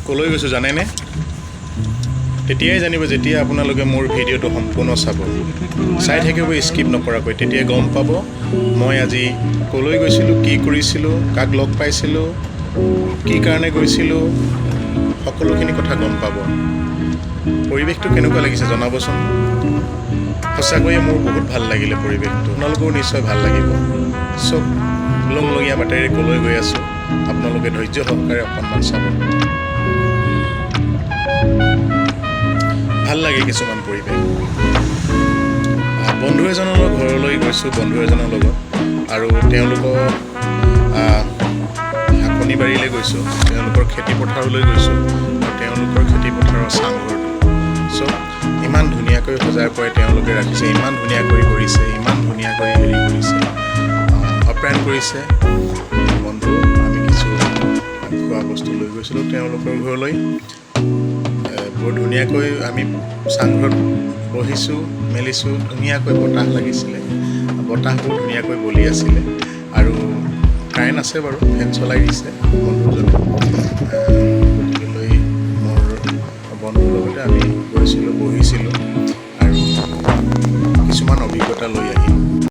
কলৈ গৈছোঁ জানেনে? তেতিয়াই জানিব যেতিয়া আপোনালোকে মোৰ ভিডিঅ'টো সম্পূৰ্ণ চাব, চাই থাকিব স্কিপ নকৰাকৈ। তেতিয়াই গম পাব মই আজি কলৈ গৈছিলোঁ, কি কৰিছিলোঁ, কাক লগ পাইছিলোঁ, কি কাৰণে গৈছিলোঁ, সকলোখিনি কথা গম পাব। পৰিৱেশটো কেনেকুৱা লাগিছে জনাবচোন। সঁচাকৈয়ে মোৰ বহুত ভাল লাগিলে পৰিৱেশটো, আপোনালোকেও নিশ্চয় ভাল লাগিব। চব লংলঙীয়া বাটেৰে কলৈ গৈ আছোঁ আপোনালোকে ধৈৰ্য সহকাৰে অকণমান চাব। ভাল লাগে কিছুমান পৰিৱেশ। বন্ধু এজনৰ ঘৰলৈ গৈছোঁ, বন্ধু এজনৰ লগত, আৰু তেওঁলোকৰ শাকনি বাৰীলৈ গৈছোঁ, তেওঁলোকৰ খেতি পথাৰলৈ গৈছোঁ, আৰু তেওঁলোকৰ খেতি পথাৰৰ চাংঘৰটো চব ইমান ধুনীয়াকৈ সজাই পৰাই তেওঁলোকে ৰাখিছে, ইমান ধুনীয়াকৈ কৰিছে, ইমান ধুনীয়াকৈ কৰিছে, আপ্যায়ন কৰিছে। বন্ধু আমি কিছু খোৱা বস্তু লৈ গৈছিলোঁ তেওঁলোকৰ ঘৰলৈ। বৰ ধুনীয়াকৈ আমি চাংঘৰত বহিছোঁ, মেলিছোঁ, ধুনীয়াকৈ বতাহ লাগিছিলে, বতাহবোৰ ধুনীয়াকৈ বলি আছিলে, আৰু কাৰেণ্ট আছে বাৰু, ফেন চলাই দিছে বন্ধুজনে। গতিকেলৈ মোৰ বন্ধুৰ লগতে আমি গৈছিলোঁ, বহিছিলোঁ, আৰু কিছুমান অভিজ্ঞতা লৈ আহিছিলোঁ।